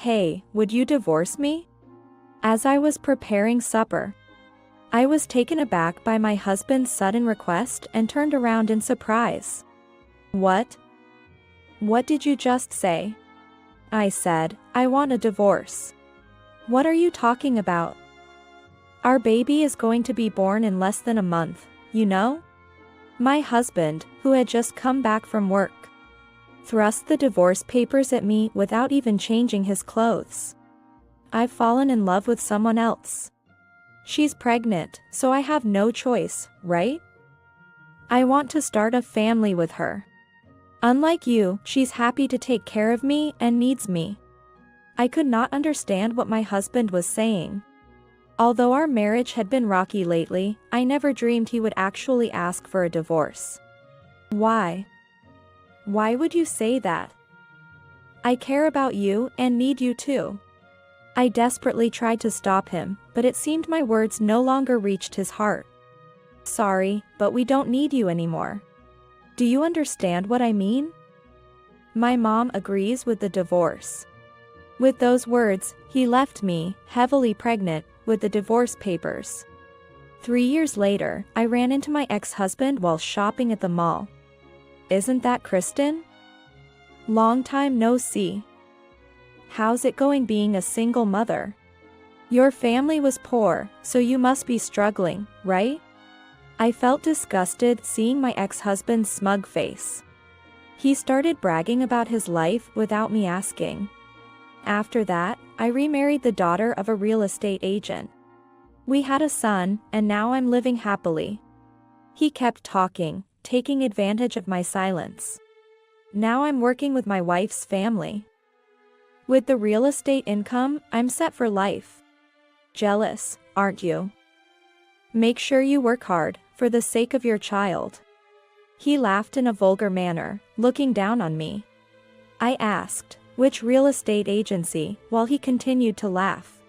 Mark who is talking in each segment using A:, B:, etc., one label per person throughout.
A: "Hey, would you divorce me?" As I was preparing supper, I was taken aback by my husband's sudden request and turned around in surprise. "What? What did you just say?" I said. "I want a divorce." "What are you talking about? Our baby is going to be born in less than a month, you know?" My husband, who had just come back from work, thrust the divorce papers at me without even changing his clothes. "I've fallen in love with someone else. She's pregnant, so I have no choice, right? I want to start a family with her. Unlike you, she's happy to take care of me and needs me." I could not understand what my husband was saying. Although our marriage had been rocky lately, I never dreamed he would actually ask for a divorce. "Why? Why would you say that? I care about you and need you too." I desperately tried to stop him, but it seemed my words no longer reached his heart. "Sorry, but we don't need you anymore. Do you understand what I mean? My mom agrees with the divorce." With those words, he left me, heavily pregnant, with the divorce papers. 3 years later, I ran into my ex-husband while shopping at the mall. "Isn't that Kristen? Long time no see. How's it going being a single mother? Your family was poor, so you must be struggling, right?" I felt disgusted seeing my ex-husband's smug face. He started bragging about his life without me asking. After that, I remarried the daughter of a real estate agent. We had a son, and now I'm living happily. He kept talking, taking advantage of my silence. Now I'm working with my wife's family. With the real estate income, I'm set for life. Jealous, aren't you? Make sure you work hard, for the sake of your child." He laughed in a vulgar manner, looking down on me. I asked, "Which real estate agency?" while he continued to laugh.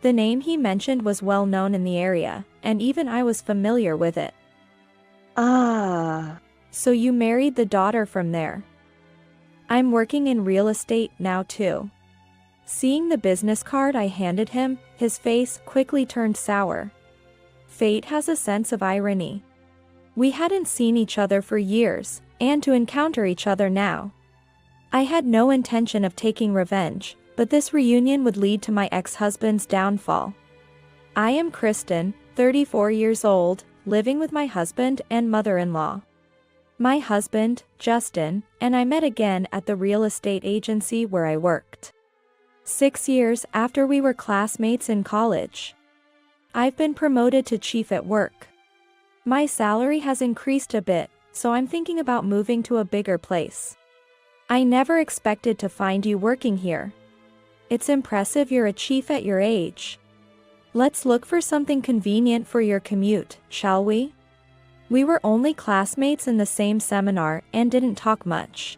A: The name he mentioned was well known in the area, and even I was familiar with it. "Ah, so you married the daughter from there?" "I'm working in real estate now too." Seeing the business card I handed him, his face quickly turned sour. Fate has a sense of irony. We hadn't seen each other for years, and to encounter each other now. I had no intention of taking revenge, but this reunion would lead to my ex-husband's downfall. I am Kristen, 34 years old, living with my husband and mother-in-law. My husband, Justin, and I met again at the real estate agency where I worked. 6 years after we were classmates in college. I've been promoted to chief at work. My salary has increased a bit, so I'm thinking about moving to a bigger place. I never expected to find you working here. It's impressive you're a chief at your age. Let's look for something convenient for your commute, shall we? We were only classmates in the same seminar and didn't talk much.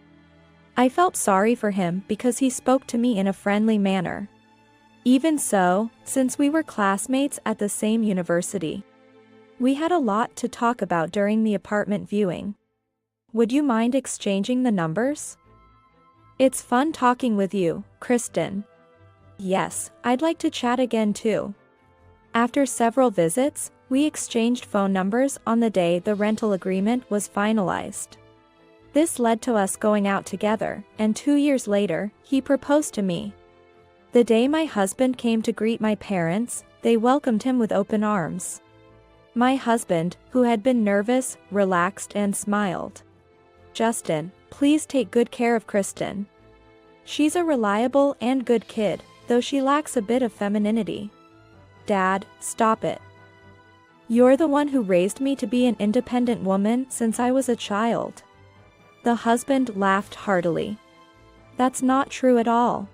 A: I felt sorry for him because he spoke to me in a friendly manner. Even so, since we were classmates at the same university, we had a lot to talk about during the apartment viewing. Would you mind exchanging the numbers? It's fun talking with you, Kristen. Yes, I'd like to chat again too. After several visits, we exchanged phone numbers on the day the rental agreement was finalized. This led to us going out together, and 2 years later, he proposed to me. The day my husband came to greet my parents, they welcomed him with open arms. My husband, who had been nervous, relaxed and smiled. "Justin, please take good care of Kristen. She's a reliable and good kid, though she lacks a bit of femininity." "Dad, stop it. You're the one who raised me to be an independent woman since I was a child." The husband laughed heartily. "That's not true at all.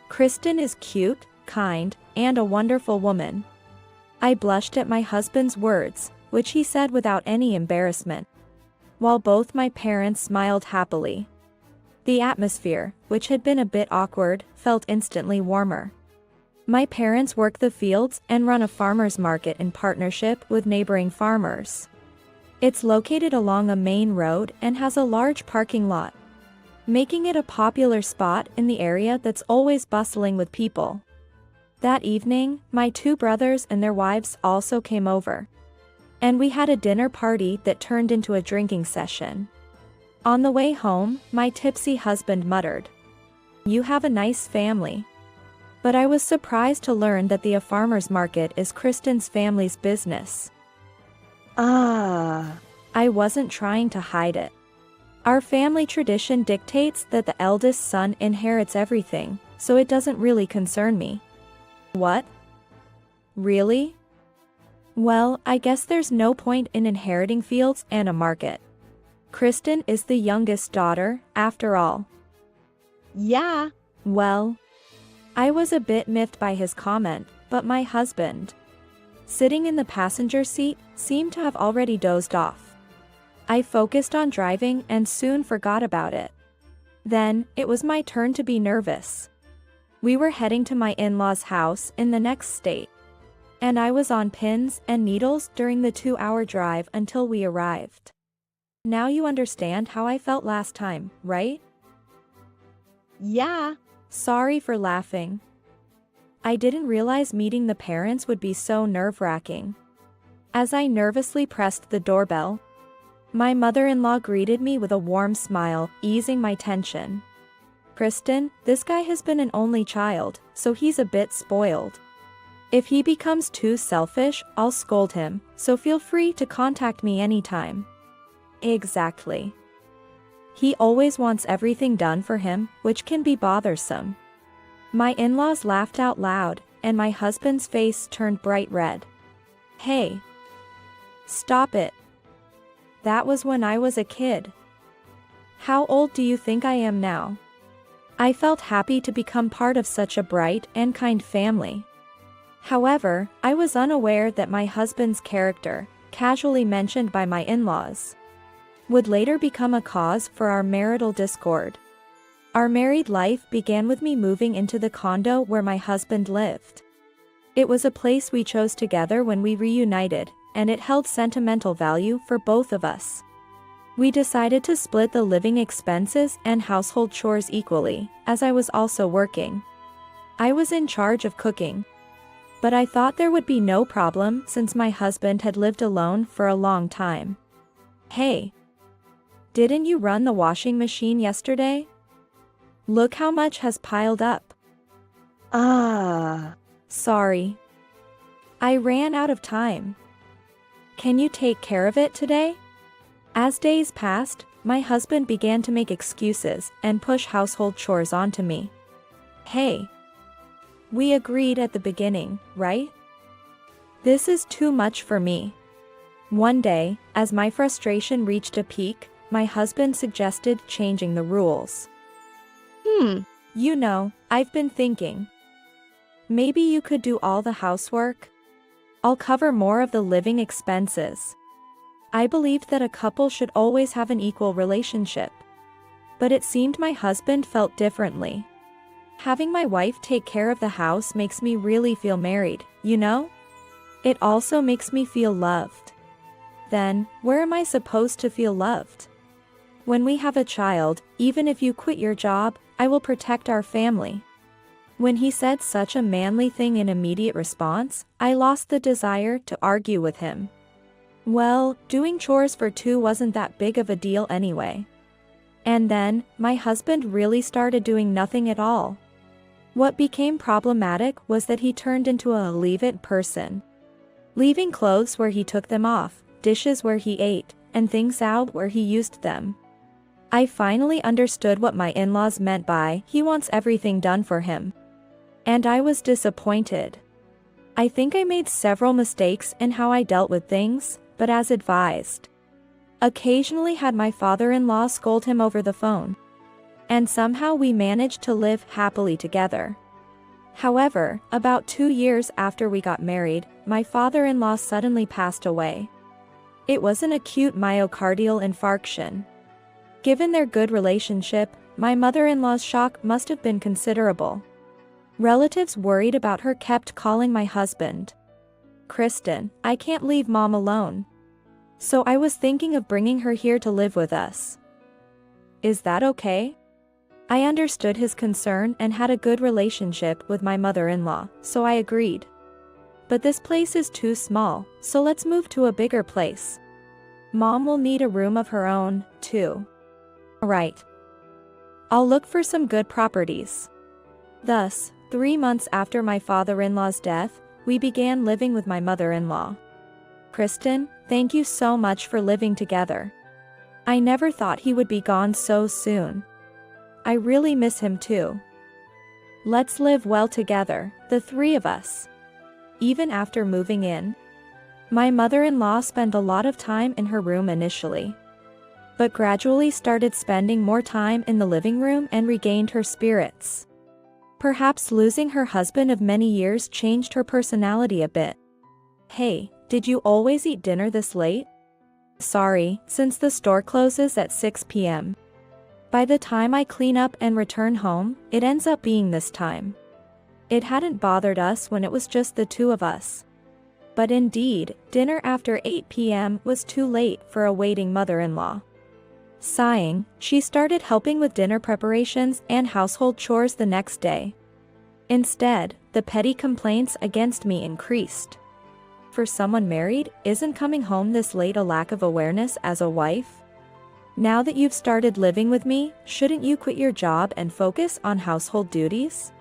A: Kristen is cute, kind, and a wonderful woman." I blushed at my husband's words, which he said without any embarrassment, while both my parents smiled happily. The atmosphere, which had been a bit awkward, felt instantly warmer. My parents work the fields and run a farmer's market in partnership with neighboring farmers. It's located along a main road and has a large parking lot. making it a popular spot in the area that's always bustling with people. That evening, my two brothers and their wives also came over. And we had a dinner party that turned into a drinking session. On the way home, my tipsy husband muttered, "You have a nice family." But I was surprised to learn that the farmer's market is Kristen's family's business. I wasn't trying to hide it. Our family tradition dictates that the eldest son inherits everything, so it doesn't really concern me. What? Really? Well, I guess there's no point in inheriting fields and a market. Kristen is the youngest daughter, after all.
B: Yeah.
A: Well, I was a bit miffed by his comment, but my husband, sitting in the passenger seat, seemed to have already dozed off. I focused on driving and soon forgot about it. Then, it was my turn to be nervous. We were heading to my in-laws' house in the next state. And I was on pins and needles during the 2-hour drive until we arrived. Now you understand how I felt last time, right?
B: Yeah.
A: Sorry for laughing. I didn't realize meeting the parents would be so nerve-wracking. As I nervously pressed the doorbell, my mother-in-law greeted me with a warm smile, easing my tension. "Kristen, this guy has been an only child, so he's a bit spoiled. If he becomes too selfish, I'll scold him, so feel free to contact me anytime." Exactly. He always wants everything done for him, which can be bothersome. My in-laws laughed out loud, and my husband's face turned bright red. "Hey! Stop it. That was when I was a kid. How old do you think I am now?" I felt happy to become part of such a bright and kind family. However, I was unaware that my husband's character, casually mentioned by my in-laws, would later become a cause for our marital discord. Our married life began with me moving into the condo where my husband lived. It was a place we chose together when we reunited, and it held sentimental value for both of us. We decided to split the living expenses and household chores equally, as I was also working. I was in charge of cooking. But I thought there would be no problem since my husband had lived alone for a long time. "Hey! Didn't you run the washing machine yesterday? Look how much has piled up." Sorry. I ran out of time. Can you take care of it today? As days passed, my husband began to make excuses and push household chores onto me. Hey! We agreed at the beginning, right? This is too much for me. One day, as my frustration reached a peak, my husband suggested changing the rules. You know, I've been thinking. Maybe you could do all the housework? I'll cover more of the living expenses. I believed that a couple should always have an equal relationship. But it seemed my husband felt differently. Having my wife take care of the house makes me really feel married, you know? It also makes me feel loved. Then, where am I supposed to feel loved? When we have a child, even if you quit your job, I will protect our family. When he said such a manly thing in immediate response, I lost the desire to argue with him. Well, doing chores for two wasn't that big of a deal anyway. And then, my husband really started doing nothing at all. What became problematic was that he turned into a leave-it person. Leaving clothes where he took them off, dishes where he ate, and things out where he used them. I finally understood what my in-laws meant by "he wants everything done for him." And I was disappointed. I think I made several mistakes in how I dealt with things, but as advised. Occasionally had my father-in-law scold him over the phone. And somehow we managed to live happily together. However, about 2 years after we got married, my father-in-law suddenly passed away. It was an acute myocardial infarction. Given their good relationship, my mother-in-law's shock must have been considerable. Relatives worried about her kept calling my husband. "Kristen, I can't leave Mom alone. So I was thinking of bringing her here to live with us. Is that okay?" I understood his concern and had a good relationship with my mother-in-law, so I agreed. But this place is too small, so let's move to a bigger place. Mom will need a room of her own, too. Right. I'll look for some good properties. Thus, 3 months after my father-in-law's death, we began living with my mother-in-law. Kristen, thank you so much for living together. I never thought he would be gone so soon. I really miss him too. Let's live well together, the three of us. Even after moving in, my mother-in-law spent a lot of time in her room initially, but gradually started spending more time in the living room and regained her spirits. Perhaps losing her husband of many years changed her personality a bit. Hey, did you always eat dinner this late? Sorry, since the store closes at 6 p.m. By the time I clean up and return home, it ends up being this time. It hadn't bothered us when it was just the two of us. But indeed, dinner after 8 p.m. was too late for a waiting mother-in-law. Sighing, she started helping with dinner preparations and household chores the next day. Instead, the petty complaints against me increased. For someone married, isn't coming home this late a lack of awareness as a wife? Now that you've started living with me, shouldn't you quit your job and focus on household duties?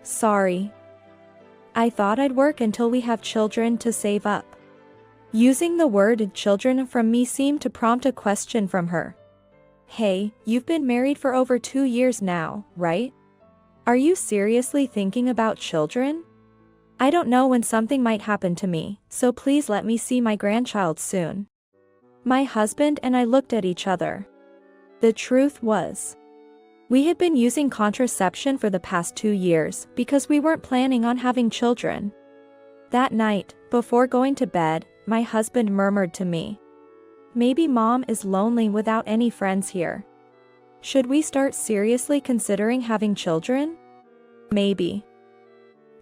A: Sorry. I thought I'd work until we have children to save up. Using the word children from me seemed to prompt a question from her. Hey, you've been married for over 2 years now, right? Are you seriously thinking about children? I don't know when something might happen to me, so please let me see my grandchild soon. My husband and I looked at each other. The truth was, we had been using contraception for the past 2 years because we weren't planning on having children. That night, before going to bed, my husband murmured to me, maybe Mom is lonely without any friends here. Should we start seriously considering having children? Maybe.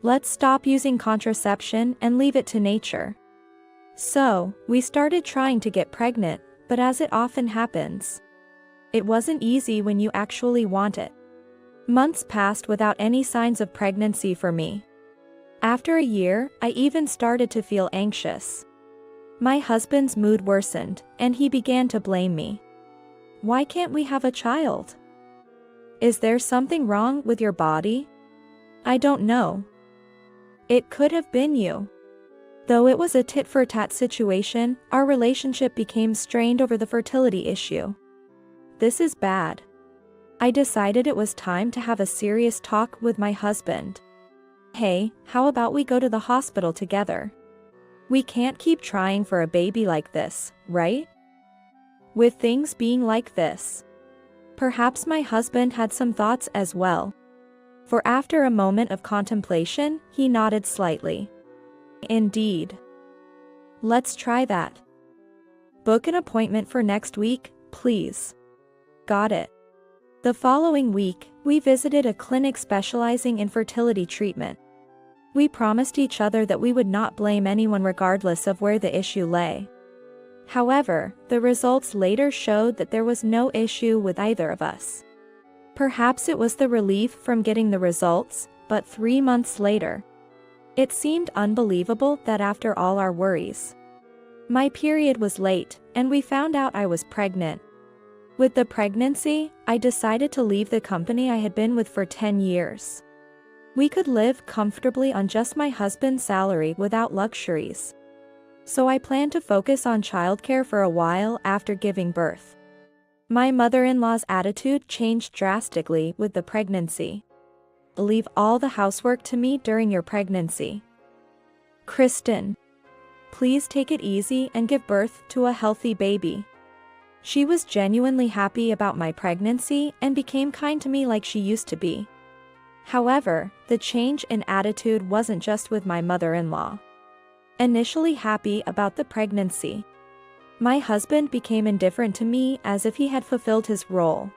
A: Let's stop using contraception and leave it to nature. So, we started trying to get pregnant, but as it often happens, it wasn't easy when you actually want it. Months passed without any signs of pregnancy for me. After a year, I even started to feel anxious. My husband's mood worsened, and he began to blame me. Why can't we have a child? Is there something wrong with your body? I don't know. It could have been you. Though it was a tit-for-tat situation, our relationship became strained over the fertility issue. This is bad. I decided it was time to have a serious talk with my husband. Hey, how about we go to the hospital together? We can't keep trying for a baby like this, right? With things being like this, perhaps my husband had some thoughts as well. For after a moment of contemplation, he nodded slightly. Indeed. Let's try that. Book an appointment for next week, please. Got it. The following week, we visited a clinic specializing in fertility treatment. We promised each other that we would not blame anyone regardless of where the issue lay. However, the results later showed that there was no issue with either of us. Perhaps it was the relief from getting the results, but 3 months later, it seemed unbelievable that after all our worries, my period was late, and we found out I was pregnant. With the pregnancy, I decided to leave the company I had been with for 10 years. We could live comfortably on just my husband's salary without luxuries. So I planned to focus on childcare for a while after giving birth. My mother-in-law's attitude changed drastically with the pregnancy. Leave all the housework to me during your pregnancy. Kristen, please take it easy and give birth to a healthy baby. She was genuinely happy about my pregnancy and became kind to me like she used to be. However, the change in attitude wasn't just with my mother-in-law. Initially happy about the pregnancy, my husband became indifferent to me as if he had fulfilled his role.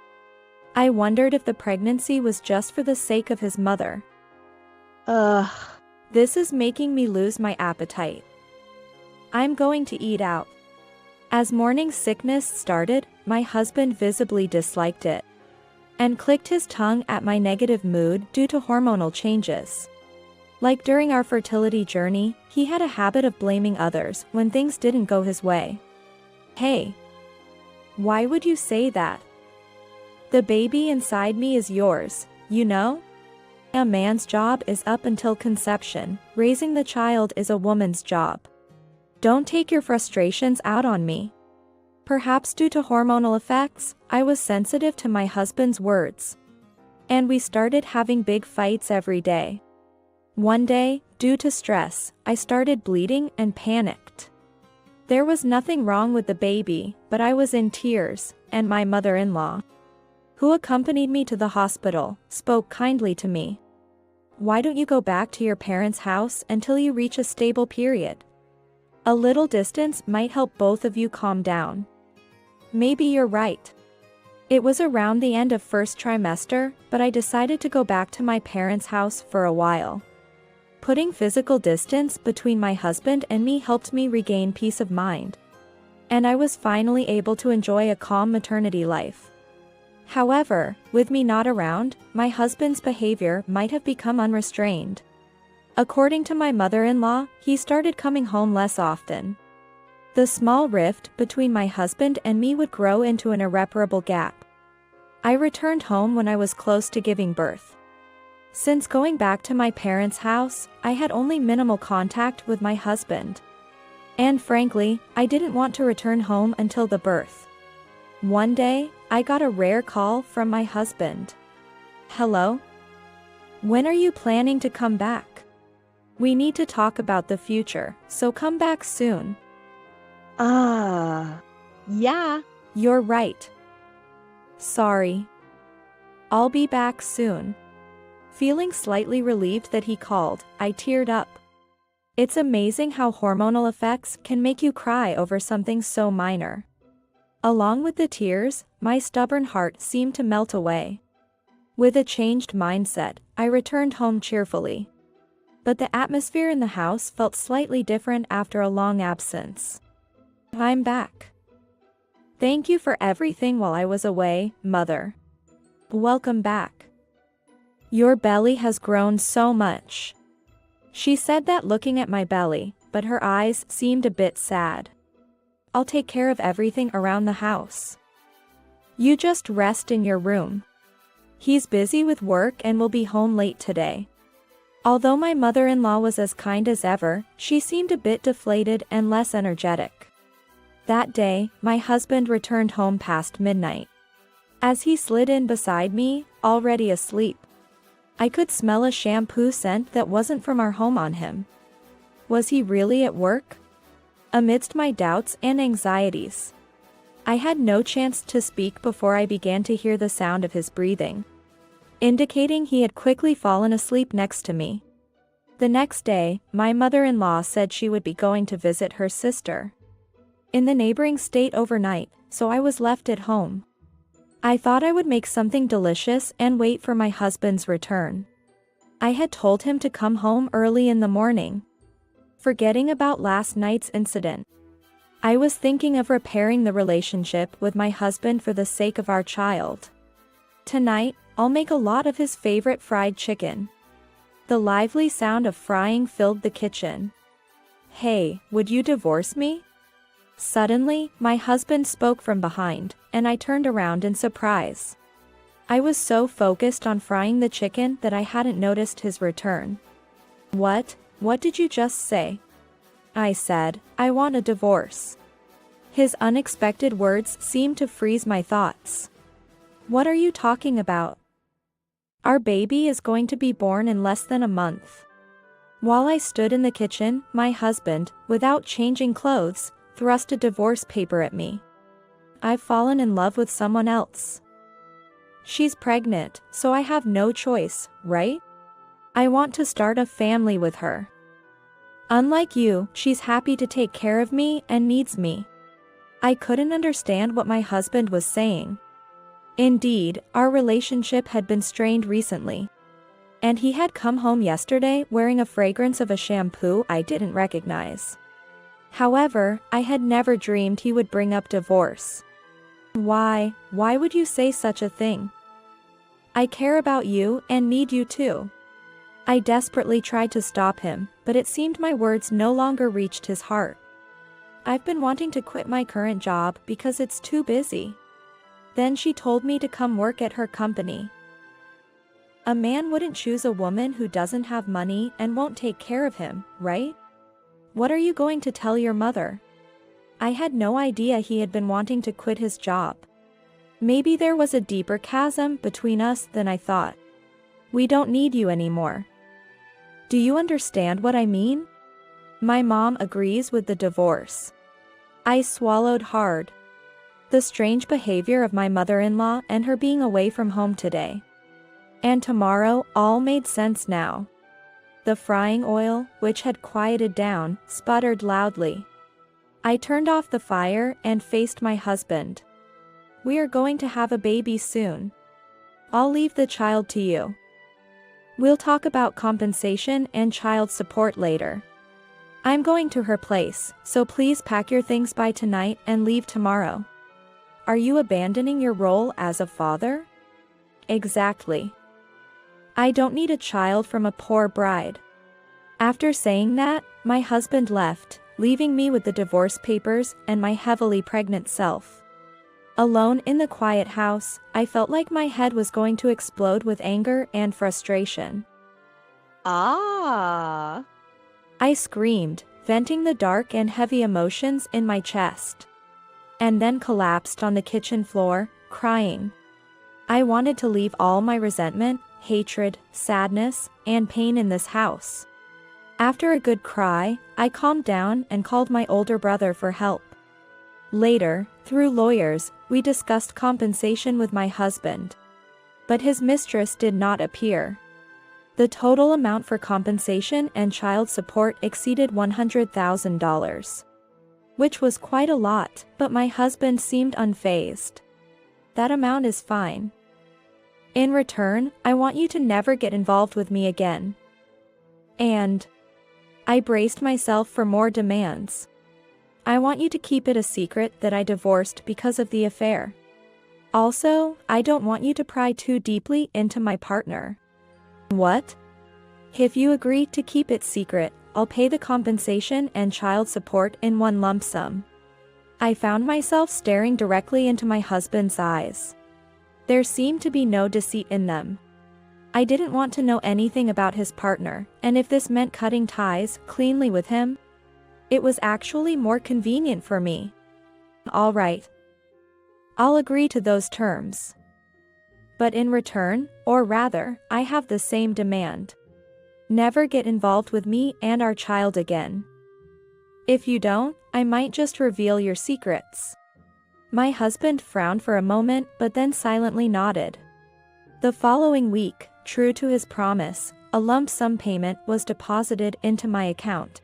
A: I wondered if the pregnancy was just for the sake of his mother. This is making me lose my appetite. I'm going to eat out. As morning sickness started, my husband visibly disliked it and clicked his tongue at my negative mood due to hormonal changes. Like during our fertility journey, he had a habit of blaming others when things didn't go his way. Hey, why would you say that? The baby inside me is yours, you know? A man's job is up until conception, raising the child is a woman's job. Don't take your frustrations out on me. Perhaps due to hormonal effects, I was sensitive to my husband's words. And we started having big fights every day. One day, due to stress, I started bleeding and panicked. There was nothing wrong with the baby, but I was in tears, and my mother-in-law, who accompanied me to the hospital, spoke kindly to me. Why don't you go back to your parents' house until you reach a stable period? A little distance might help both of you calm down. Maybe you're right. It was around the end of first trimester, but I decided to go back to my parents' house for a while. Putting physical distance between my husband and me helped me regain peace of mind. And I was finally able to enjoy a calm maternity life. However, with me not around, my husband's behavior might have become unrestrained. According to my mother-in-law, he started coming home less often. The small rift between my husband and me would grow into an irreparable gap. I returned home when I was close to giving birth. Since going back to my parents' house, I had only minimal contact with my husband. And frankly, I didn't want to return home until the birth. One day, I got a rare call from my husband. Hello? When are you planning to come back? We need to talk about the future, so come back soon.
B: Yeah.
A: You're right. Sorry. I'll be back soon. Feeling slightly relieved that he called, I teared up. It's amazing how hormonal effects can make you cry over something so minor. Along with the tears, my stubborn heart seemed to melt away. With a changed mindset, I returned home cheerfully. But the atmosphere in the house felt slightly different after a long absence. I'm back. Thank you for everything while I was away, Mother. Welcome back. Your belly has grown so much. She said that looking at my belly, but her eyes seemed a bit sad. I'll take care of everything around the house. You just rest in your room. He's busy with work and will be home late today. Although my mother-in-law was as kind as ever, she seemed a bit deflated and less energetic. That day, my husband returned home past midnight. As he slid in beside me, already asleep, I could smell a shampoo scent that wasn't from our home on him. Was he really at work? Amidst my doubts and anxieties, I had no chance to speak before I began to hear the sound of his breathing, indicating he had quickly fallen asleep next to me. The next day, my mother-in-law said she would be going to visit her sister in the neighboring state overnight, so I was left at home. I thought I would make something delicious and wait for my husband's return. I had told him to come home early in the morning, forgetting about last night's incident. I was thinking of repairing the relationship with my husband for the sake of our child. Tonight, I'll make a lot of his favorite fried chicken. The lively sound of frying filled the kitchen. Hey, would you divorce me? Suddenly, my husband spoke from behind, and I turned around in surprise. I was so focused on frying the chicken that I hadn't noticed his return. What did you just say? I said, I want a divorce. His unexpected words seemed to freeze my thoughts. What are you talking about? Our baby is going to be born in less than a month. While I stood in the kitchen, my husband, without changing clothes, thrust a divorce paper at me. I've fallen in love with someone else. She's pregnant, so I have no choice, right? I want to start a family with her. Unlike you, she's happy to take care of me and needs me. I couldn't understand what my husband was saying. Indeed, our relationship had been strained recently. And he had come home yesterday wearing a fragrance of a shampoo I didn't recognize. However, I had never dreamed he would bring up divorce. Why would you say such a thing? I care about you and need you too. I desperately tried to stop him, but it seemed my words no longer reached his heart. I've been wanting to quit my current job because it's too busy. Then she told me to come work at her company. A man wouldn't choose a woman who doesn't have money and won't take care of him, right? What are you going to tell your mother? I had no idea he had been wanting to quit his job. Maybe there was a deeper chasm between us than I thought. We don't need you anymore. Do you understand what I mean? My mom agrees with the divorce. I swallowed hard. The strange behavior of my mother-in-law and her being away from home today and tomorrow all made sense now. The frying oil, which had quieted down, sputtered loudly. I turned off the fire and faced my husband. We are going to have a baby soon. I'll leave the child to you. We'll talk about compensation and child support later. I'm going to her place, so please pack your things by tonight and leave tomorrow. Are you abandoning your role as a father? Exactly. I don't need a child from a poor bride. After saying that, my husband left, leaving me with the divorce papers and my heavily pregnant self. Alone in the quiet house, I felt like my head was going to explode with anger and frustration.
B: Ah.
A: I screamed, venting the dark and heavy emotions in my chest. And then collapsed on the kitchen floor, crying. I wanted to leave all my resentment, hatred, sadness, and pain in this house. After a good cry, I calmed down and called my older brother for help. Later, through lawyers, we discussed compensation with my husband. But his mistress did not appear. The total amount for compensation and child support exceeded $100,000. Which was quite a lot, but my husband seemed unfazed. That amount is fine. In return, I want you to never get involved with me again. And I braced myself for more demands. I want you to keep it a secret that I divorced because of the affair. Also, I don't want you to pry too deeply into my partner. What? If you agree to keep it secret, I'll pay the compensation and child support in one lump sum. I found myself staring directly into my husband's eyes. There seemed to be no deceit in them. I didn't want to know anything about his partner, and if this meant cutting ties cleanly with him, it was actually more convenient for me. All right. I'll agree to those terms. But in return, or rather, I have the same demand. Never get involved with me and our child again. If you don't, I might just reveal your secrets. My husband frowned for a moment but then silently nodded. The following week, true to his promise, a lump sum payment was deposited into my account.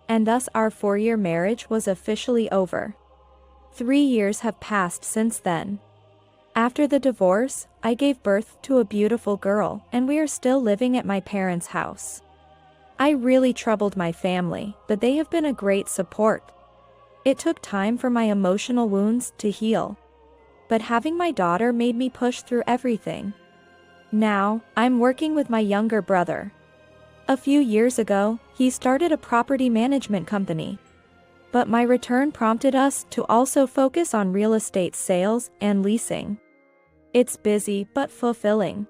A: And thus our 4-year marriage was officially over. 3 years have passed since then. After the divorce, I gave birth to a beautiful girl, and we are still living at my parents' house. I really troubled my family, but they have been a great support. It took time for my emotional wounds to heal. But having my daughter made me push through everything. Now, I'm working with my younger brother. A few years ago, he started a property management company. But my return prompted us to also focus on real estate sales and leasing. It's busy but fulfilling.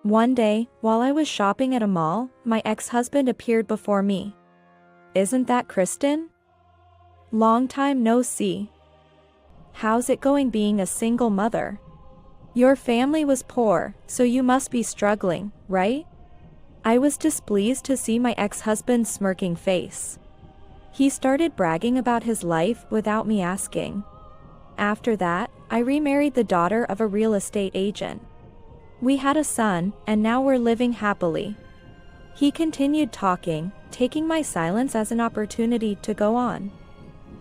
A: One day, while I was shopping at a mall, my ex-husband appeared before me. Isn't that Kristen? Long time no see. How's it going being a single mother? Your family was poor, so you must be struggling, right? I was displeased to see my ex-husband's smirking face. He started bragging about his life without me asking. After that, I remarried the daughter of a real estate agent. We had a son, and now we're living happily. He continued talking, taking my silence as an opportunity to go on.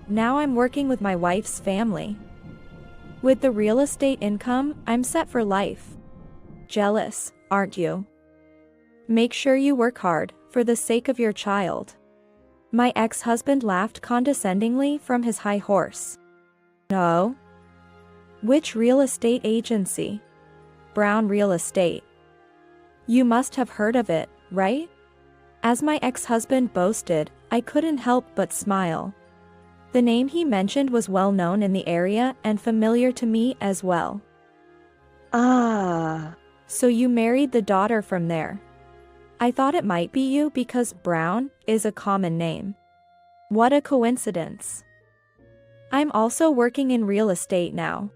A: Now I'm working with my wife's family. With the real estate income, I'm set for life. Jealous, aren't you? Make sure you work hard, for the sake of your child. My ex-husband laughed condescendingly from his high horse. No? Which real estate agency? Brown Real Estate. You must have heard of it, right? As my ex-husband boasted, I couldn't help but smile. The name he mentioned was well known in the area and familiar to me as well.
B: Ah.
A: So you married the daughter from there. I thought it might be you because Brown is a common name. What a coincidence. I'm also working in real estate now.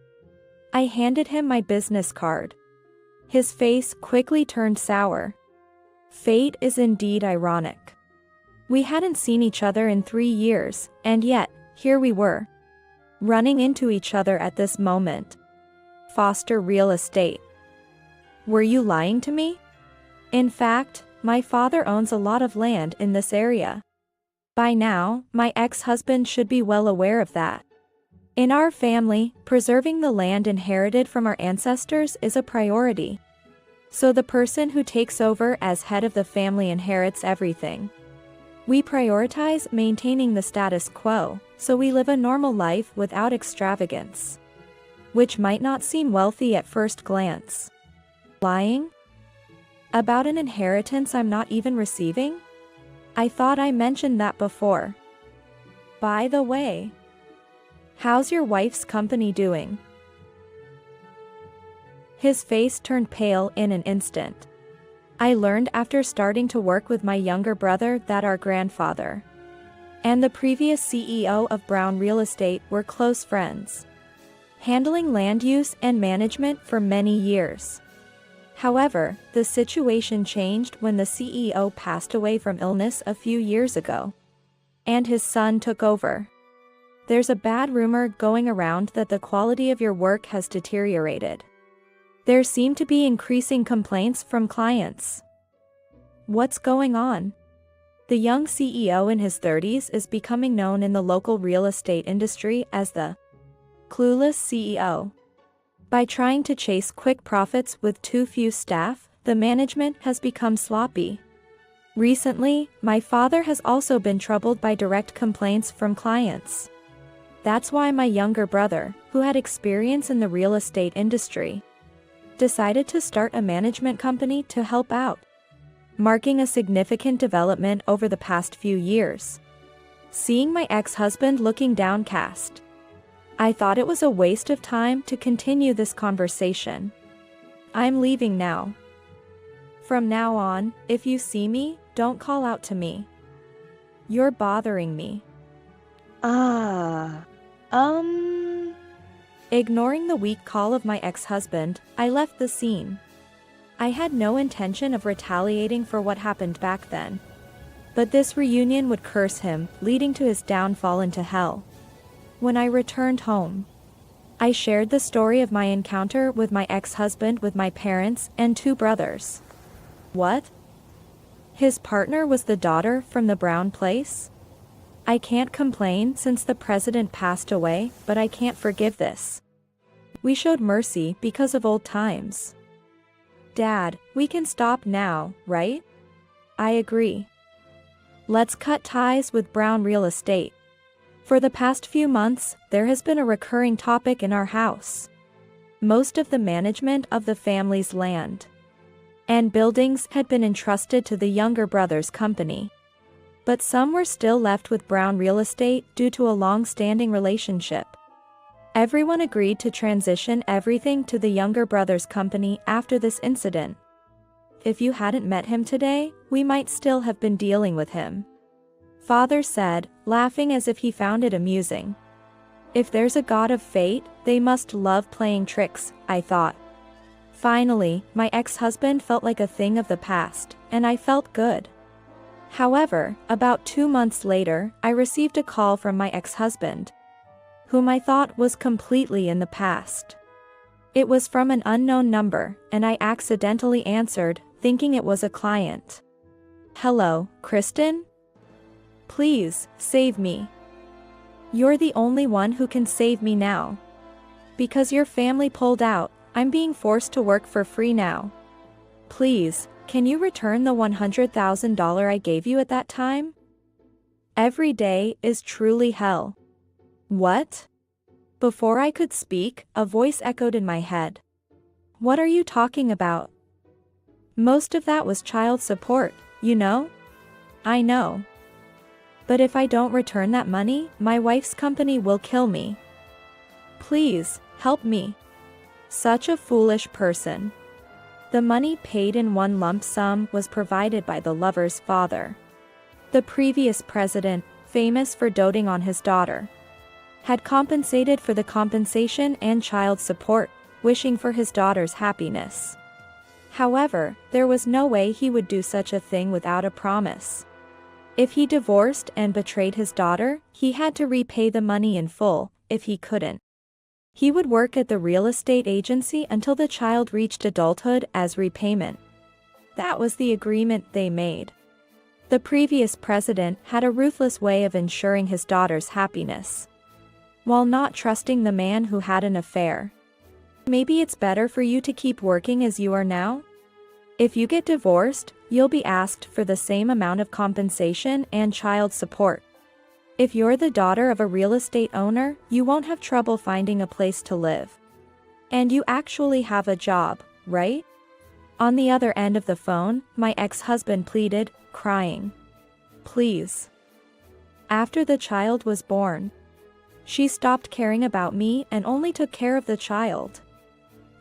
A: I handed him my business card. His face quickly turned sour. Fate is indeed ironic. We hadn't seen each other in 3 years, and yet, here we were. Running into each other at this moment. Foster Real Estate. Were you lying to me? In fact, my father owns a lot of land in this area. By now, my ex-husband should be well aware of that. In our family, preserving the land inherited from our ancestors is a priority. So the person who takes over as head of the family inherits everything. We prioritize maintaining the status quo, so we live a normal life without extravagance. Which might not seem wealthy at first glance. Lying? About an inheritance I'm not even receiving? I thought I mentioned that before. By the way, how's your wife's company doing? His face turned pale in an instant. I learned after starting to work with my younger brother that our grandfather and the previous CEO of Brown Real Estate were close friends, handling land use and management for many years. However, the situation changed when the CEO passed away from illness a few years ago, and his son took over. There's a bad rumor going around that the quality of your work has deteriorated. There seem to be increasing complaints from clients. What's going on? The young CEO in his 30s is becoming known in the local real estate industry as the clueless CEO. By trying to chase quick profits with too few staff, the management has become sloppy. Recently, my father has also been troubled by direct complaints from clients. That's why my younger brother, who had experience in the real estate industry, decided to start a management company to help out, marking a significant development over the past few years. Seeing my ex-husband looking downcast, I thought it was a waste of time to continue this conversation. I'm leaving now. From now on, if you see me, don't call out to me. You're bothering me. Ignoring the weak call of my ex-husband, I left the scene. I had no intention of retaliating for what happened back then. But this reunion would curse him, leading to his downfall into hell. When I returned home, I shared the story of my encounter with my ex-husband with my parents and 2 brothers. What? His partner was the daughter from the Brown place? I can't complain since the president passed away, but I can't forgive this. We showed mercy because of old times. Dad, we can stop now, right? I agree. Let's cut ties with Brown Real Estate. For the past few months, there has been a recurring topic in our house. Most of the management of the family's land and buildings had been entrusted to the younger brother's company. But some were still left with Brown Real Estate due to a long-standing relationship. Everyone agreed to transition everything to the younger brother's company after this incident. If you hadn't met him today, we might still have been dealing with him. Father said, laughing as if he found it amusing. If there's a god of fate, they must love playing tricks, I thought. Finally, my ex-husband felt like a thing of the past, and I felt good. However, about 2 months later, I received a call from my ex-husband, whom I thought was completely in the past. It was from an unknown number, and I accidentally answered, thinking it was a client. Hello, Kristen? Please, save me. You're the only one who can save me now. Because your family pulled out, I'm being forced to work for free now. Please, can you return the $100,000 I gave you at that time? Every day is truly hell. What? Before I could speak, a voice echoed in my head. What are you talking about? Most of that was child support, you know? I know. But if I don't return that money, my wife's company will kill me. Please, help me. Such a foolish person. The money paid in one lump sum was provided by the lover's father. The previous president, famous for doting on his daughter, had compensated for the compensation and child support, wishing for his daughter's happiness. However, there was no way he would do such a thing without a promise. If he divorced and betrayed his daughter, he had to repay the money in full. If he couldn't, he would work at the real estate agency until the child reached adulthood as repayment. That was the agreement they made. The previous president had a ruthless way of ensuring his daughter's happiness, while not trusting the man who had an affair. Maybe it's better for you to keep working as you are now? If you get divorced, you'll be asked for the same amount of compensation and child support. If you're the daughter of a real estate owner, you won't have trouble finding a place to live. And you actually have a job, right? On the other end of the phone, my ex-husband pleaded, crying. Please. After the child was born, she stopped caring about me and only took care of the child.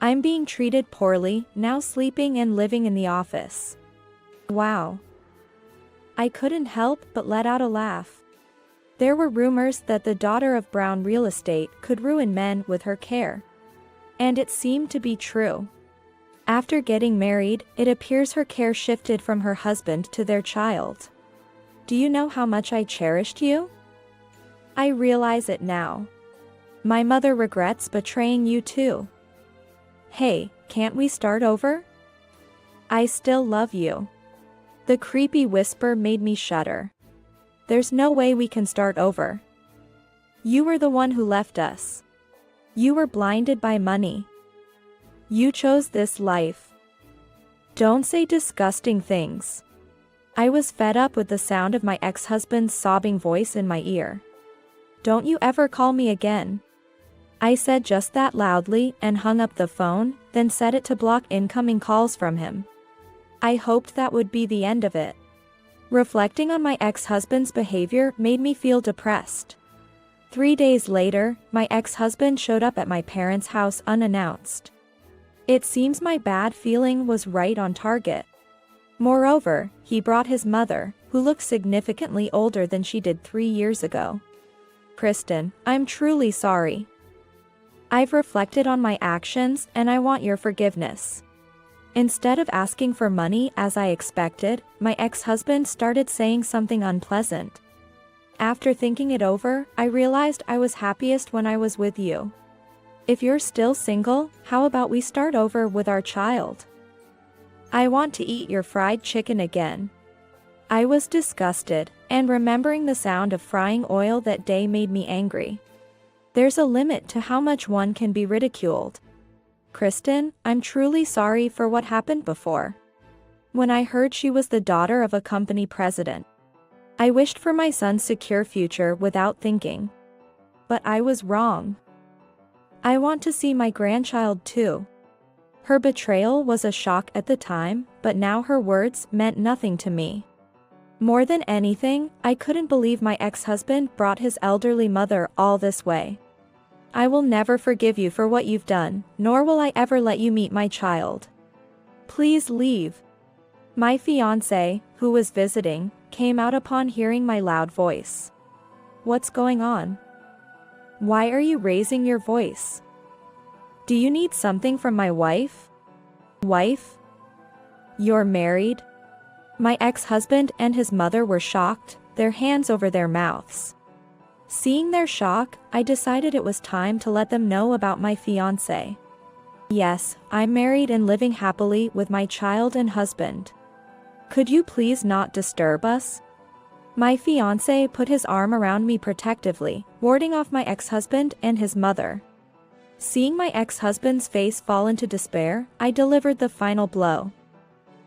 A: I'm being treated poorly, now sleeping and living in the office. Wow. I couldn't help but let out a laugh. There were rumors that the daughter of Brown Real Estate could ruin men with her care. And it seemed to be true. After getting married, it appears her care shifted from her husband to their child. Do you know how much I cherished you? I realize it now. My mother regrets betraying you too. Hey, can't we start over? I still love you. The creepy whisper made me shudder. There's no way we can start over. You were the one who left us. You were blinded by money. You chose this life. Don't say disgusting things. I was fed up with the sound of my ex-husband's sobbing voice in my ear. Don't you ever call me again. I said just that loudly and hung up the phone, then set it to block incoming calls from him. I hoped that would be the end of it. Reflecting on my ex-husband's behavior made me feel depressed. 3 days later, my ex-husband showed up at my parents' house unannounced. It seems my bad feeling was right on target. Moreover, he brought his mother, who looked significantly older than she did 3 years ago. Kristen, I'm truly sorry. I've reflected on my actions and I want your forgiveness. Instead of asking for money as I expected, my ex-husband started saying something unpleasant. After thinking it over, I realized I was happiest when I was with you. If you're still single, how about we start over with our child? I want to eat your fried chicken again. I was disgusted, and remembering the sound of frying oil that day made me angry. There's a limit to how much one can be ridiculed. Kristen, I'm truly sorry for what happened before. When I heard she was the daughter of a company president, I wished for my son's secure future without thinking. But I was wrong. I want to see my grandchild too. Her betrayal was a shock at the time, but now her words meant nothing to me. More than anything, I couldn't believe my ex-husband brought his elderly mother all this way. I will never forgive you for what you've done, nor will I ever let you meet my child. Please leave. My fiancé, who was visiting, came out upon hearing my loud voice. What's going on? Why are you raising your voice? Do you need something from my wife? Wife? You're married? My ex-husband and his mother were shocked, their hands over their mouths. Seeing their shock, I decided it was time to let them know about my fiancé. Yes, I'm married and living happily with my child and husband. Could you please not disturb us? My fiancé put his arm around me protectively, warding off my ex-husband and his mother. Seeing my ex-husband's face fall into despair, I delivered the final blow.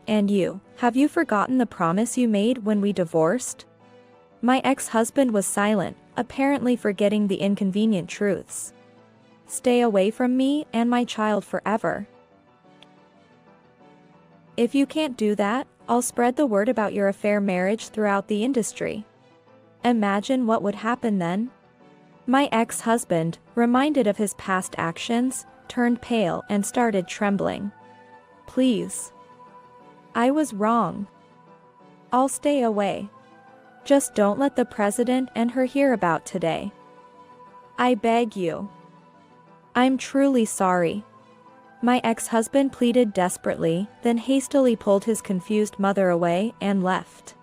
A: And you, have you forgotten the promise you made when we divorced? My ex-husband was silent, apparently forgetting the inconvenient truths. Stay away from me and my child forever. If you can't do that, I'll spread the word about your affair marriage throughout the industry. Imagine what would happen then. My ex-husband, reminded of his past actions, turned pale and started trembling. Please. I was wrong. I'll stay away. Just don't let the president and her hear about today. I beg you. I'm truly sorry. My ex-husband pleaded desperately, then hastily pulled his confused mother away and left.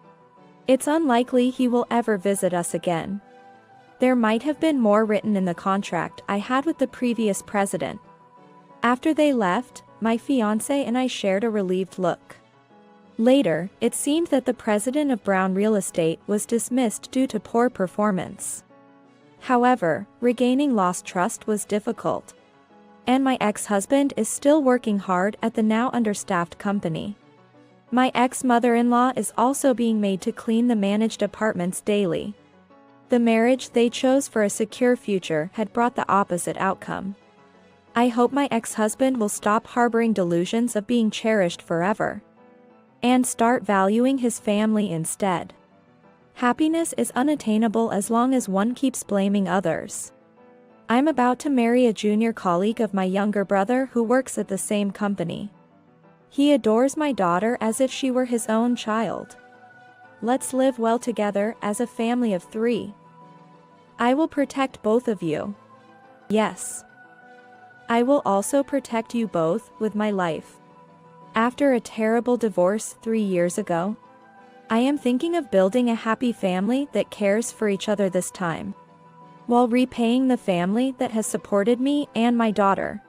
A: It's unlikely he will ever visit us again. There might have been more written in the contract I had with the previous president. After they left, my fiancé and I shared a relieved look. Later, it seemed that the president of Brown Real Estate was dismissed due to poor performance. However, regaining lost trust was difficult. And my ex-husband is still working hard at the now understaffed company. My ex-mother-in-law is also being made to clean the managed apartments daily. The marriage they chose for a secure future had brought the opposite outcome. I hope my ex-husband will stop harboring delusions of being cherished forever. And start valuing his family instead. Happiness is unattainable as long as one keeps blaming others. I'm about to marry a junior colleague of my younger brother who works at the same company. He adores my daughter as if she were his own child. Let's live well together as a family of 3. I will protect both of you. Yes. I will also protect you both with my life. After a terrible divorce 3 years ago, I am thinking of building a happy family that cares for each other this time, while repaying the family that has supported me and my daughter.